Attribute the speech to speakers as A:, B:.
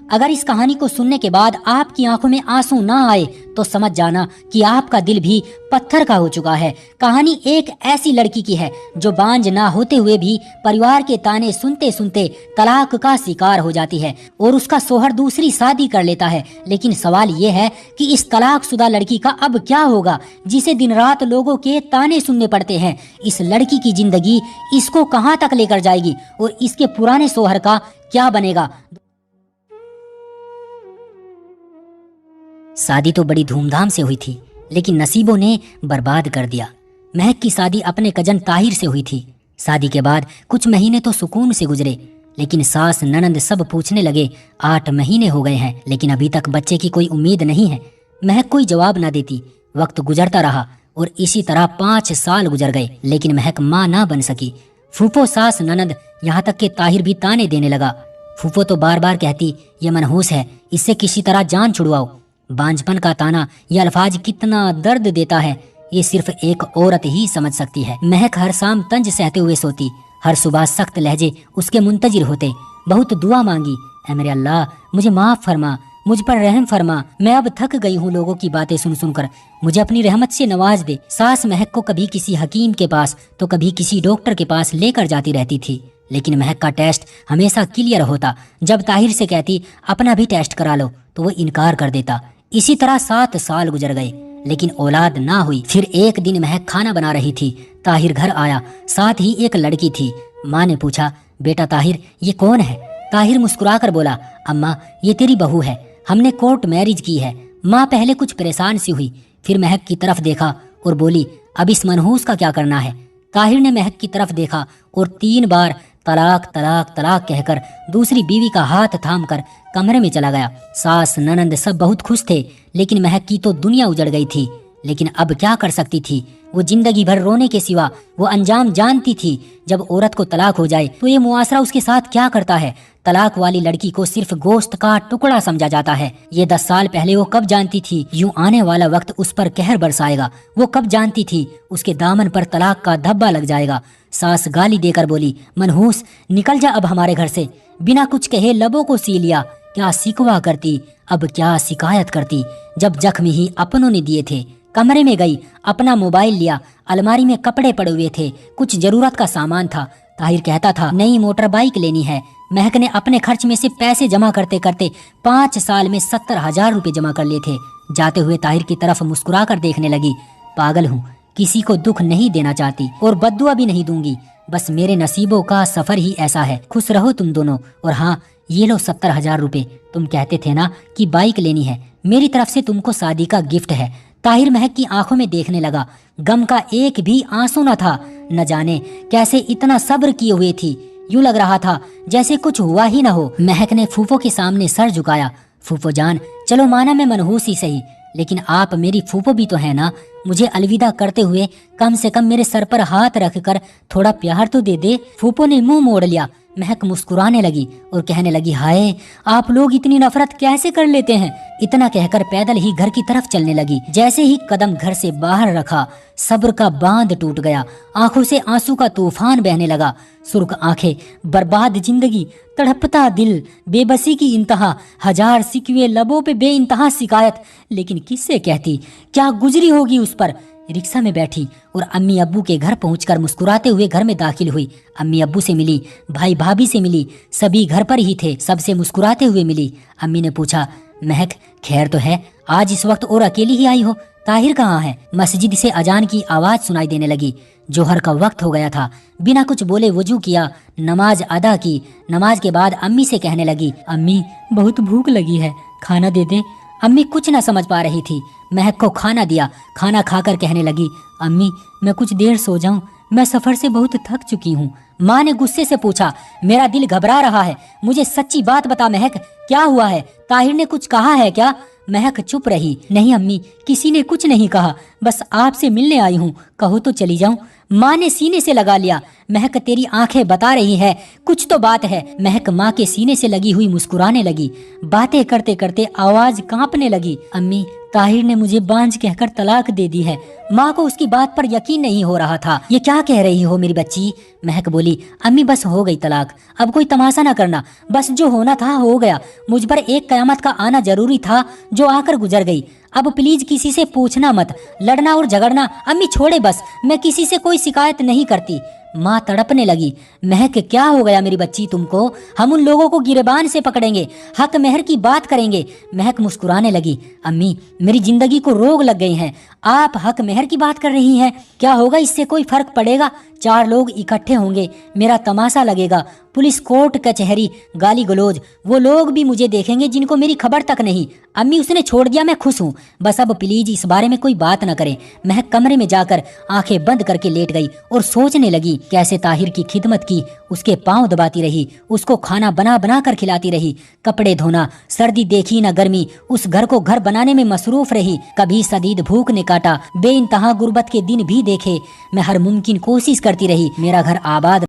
A: अगर इस कहानी को सुनने के बाद आपकी आंखों में आंसू ना आए तो समझ जाना कि आपका दिल भी पत्थर का हो चुका है। कहानी एक ऐसी लड़की की है जो बांझ ना होते हुए भी परिवार के ताने सुनते सुनते तलाक का शिकार हो जाती है और उसका शौहर दूसरी शादी कर लेता है। लेकिन सवाल ये है कि इस तलाकशुदा लड़की का अब क्या होगा, जिसे दिन रात लोगों के ताने सुनने पड़ते हैं। इस लड़की की जिंदगी इसको कहां तक लेकर जाएगी और इसके पुराने शौहर का क्या बनेगा। शादी तो बड़ी धूमधाम से हुई थी, लेकिन नसीबों ने बर्बाद कर दिया। महक की शादी अपने कजन ताहिर से हुई थी। शादी के बाद कुछ महीने तो सुकून से गुजरे, लेकिन सास ननंद सब पूछने लगे 8 महीने हो गए हैं लेकिन अभी तक बच्चे की कोई उम्मीद नहीं है। महक कोई जवाब ना देती। वक्त गुजरता रहा और इसी तरह 5 साल गुजर गए, लेकिन महक माँ ना बन सकी। फूफो, सास, ननंद, यहाँ तक कि ताहिर भी ताने देने लगा। फूफो तो बार बार कहती ये मनहूस है, इससे किसी तरह जान छुड़वाओ। बांझपन का ताना, ये अल्फाज कितना दर्द देता है, ये सिर्फ एक औरत ही समझ सकती है। महक हर शाम तंज सहते हुए सोती, हर सुबह सख्त लहजे उसके मुंतजिर होते। बहुत दुआ मांगी, ऐ मेरे अल्लाह मुझे माफ फरमा, मुझ पर रहम फरमा, मैं अब थक गई हूँ लोगों की बातें सुन सुनकर, मुझे अपनी रहमत से नवाज दे। सास महक को कभी किसी हकीम के पास तो कभी किसी डॉक्टर के पास लेकर जाती रहती थी, लेकिन महक का टेस्ट हमेशा क्लियर होता। जब ताहिर से कहती अपना भी टेस्ट करा लो तो वो इनकार कर देता। इसी तरह 7 साल गुजर गए, लेकिन औलाद ना हुई। फिर एक दिन महक खाना बना रही थी, ताहिर घर आया, साथ ही एक लड़की थी। माँ ने पूछा बेटा ताहिर ये कौन है? ताहिर मुस्कुराकर बोला अम्मा ये तेरी बहू है, हमने कोर्ट मैरिज की है। माँ पहले कुछ परेशान सी हुई, फिर महक की तरफ देखा और बोली अब इस मनहूस का क्या करना है? ताहिर ने महक की तरफ देखा और 3 बार तलाक तलाक तलाक कहकर दूसरी बीवी का हाथ थामकर कमरे में चला गया। सास ननंद सब बहुत खुश थे, लेकिन महक की तो दुनिया उजड़ गई थी। लेकिन अब क्या कर सकती थी? वो जिंदगी भर रोने के सिवा वो अंजाम जानती थी। जब औरत को तलाक हो जाए तो ये मुआशरा उसके साथ क्या करता है। तलाक वाली लड़की को सिर्फ गोश्त का टुकड़ा समझा जाता है। ये 10 साल पहले वो कब जानती थी यूं आने वाला वक्त उस पर कहर बरसाएगा। वो कब जानती थी उसके दामन पर तलाक का धब्बा लग जाएगा। सास गाली देकर बोली मनहूस निकल जा अब हमारे घर से। बिना कुछ कहे लबों को सी लिया। क्या सिकवा करती, अब क्या शिकायत करती, जब जख्म ही अपनों ने दिए थे। कमरे में गई, अपना मोबाइल लिया, अलमारी में कपड़े पड़े हुए थे, कुछ जरूरत का सामान था। ताहिर कहता था नई मोटर बाइक लेनी है। महक ने अपने खर्च में से पैसे जमा करते करते 5 साल में 70,000 रुपए जमा कर लिए थे। जाते हुए ताहिर की तरफ मुस्कुरा कर देखने लगी। पागल हूँ, किसी को दुख नहीं देना चाहती और बद्दुआ भी नहीं दूंगी, बस मेरे नसीबों का सफर ही ऐसा है। खुश रहो तुम दोनों। और हाँ ये लो 70,000 रुपए, तुम कहते थे ना कि बाइक लेनी है, मेरी तरफ से तुमको शादी का गिफ्ट है। ताहिर महक की आंखों में देखने लगा, गम का एक भी आंसू न था। न जाने कैसे इतना सब्र किए हुए थी, यूं लग रहा था जैसे कुछ हुआ ही न हो। महक ने फूफो के सामने सर झुकाया। फूफो जान चलो माना मैं मनहूस ही सही, लेकिन आप मेरी फूफो भी तो है ना। मुझे अलविदा करते हुए कम से कम मेरे सर पर हाथ रखकर थोड़ा प्यार तो दे दे। फूफो ने मुंह मोड़ लिया। महक मुस्कुराने लगी और कहने लगी हाय आप लोग इतनी नफरत कैसे कर लेते हैं। इतना कहकर पैदल ही घर की तरफ चलने लगी। जैसे ही कदम घर से बाहर रखा सब्र का बांध टूट गया, आंखों से आंसू का तूफान बहने लगा। सुर्ख आंखें, बर्बाद जिंदगी, तड़पता दिल, बेबसी की इंतहा, 1000 सिकवे लबों पे बेइंतहा शिकायत, लेकिन किससे कहती, क्या गुजरी होगी उस पर। रिक्शा में बैठी और अम्मी अब्बू के घर पहुंचकर मुस्कुराते हुए घर में दाखिल हुई। अम्मी अब्बू से मिली, भाई भाभी से मिली, सभी घर पर ही थे, सबसे मुस्कुराते हुए मिली। अम्मी ने पूछा महक खैर तो है, आज इस वक्त और अकेली ही आई हो, ताहिर कहाँ है? मस्जिद से अजान की आवाज सुनाई देने लगी। जोहर का वक्त हो गया था। बिना कुछ बोले वजू किया, नमाज अदा की। नमाज के बाद अम्मी से कहने लगी अम्मी बहुत भूख लगी है, खाना दे दे। अम्मी कुछ न समझ पा रही थी। महक को खाना दिया। खाना खाकर कहने लगी अम्मी मैं कुछ देर सो जाऊं, मैं सफर से बहुत थक चुकी हूँ। माँ ने गुस्से से पूछा मेरा दिल घबरा रहा है, मुझे सच्ची बात बता महक, क्या हुआ है? ताहिर ने कुछ कहा है क्या? महक चुप रही। नहीं अम्मी किसी ने कुछ नहीं कहा, बस आपसे मिलने आई हूँ, कहो तो चली जाऊं। माँ ने सीने से लगा लिया। महक तेरी आंखें बता रही है कुछ तो बात है। महक माँ के सीने से लगी हुई मुस्कुराने लगी। बातें करते करते आवाज कांपने लगी। अम्मी ताहिर ने मुझे बांझ कहकर तलाक दे दी है। माँ को उसकी बात पर यकीन नहीं हो रहा था। ये क्या कह रही हो मेरी बच्ची? महक बोली, अम्मी बस हो गई तलाक, अब कोई तमाशा ना करना, बस जो होना था हो गया। मुझ पर एक कयामत का आना जरूरी था जो आकर गुजर गई। अब प्लीज किसी से पूछना मत, लड़ना और झगड़ना अम्मी छोड़े बस, मैं किसी से कोई शिकायत नहीं करती। माँ तड़पने लगी। महक क्या हो गया मेरी बच्ची तुमको? हम उन लोगों को गिरबान से पकड़ेंगे, हक मेहर की बात करेंगे। महक मुस्कुराने लगी। अम्मी मेरी जिंदगी को रोग लग गई है, आप हक मेहर की बात कर रही हैं। क्या होगा, इससे कोई फर्क पड़ेगा? 4 लोग इकट्ठे होंगे, मेरा तमाशा लगेगा, पुलिस, कोर्ट कचहरी, गाली गलौज, वो लोग भी मुझे देखेंगे जिनको मेरी खबर तक नहीं। अम्मी उसने छोड़ दिया, मैं खुश हूँ, बस अब प्लीज इस बारे में कोई बात न करें। महक कमरे में जाकर आंखें बंद करके लेट गई और सोचने लगी कैसे ताहिर की खिदमत की, उसके पांव दबाती रही, उसको खाना बना बना कर खिलाती रही, कपड़े धोना, सर्दी देखी न गर्मी, उस घर को घर बनाने में मसरूफ रही। कभी शदीद भूख ने काटा, बेइंतहा गुर्बत के दिन भी देखे, मैं हर मुमकिन कोशिश करती रही मेरा घर आबाद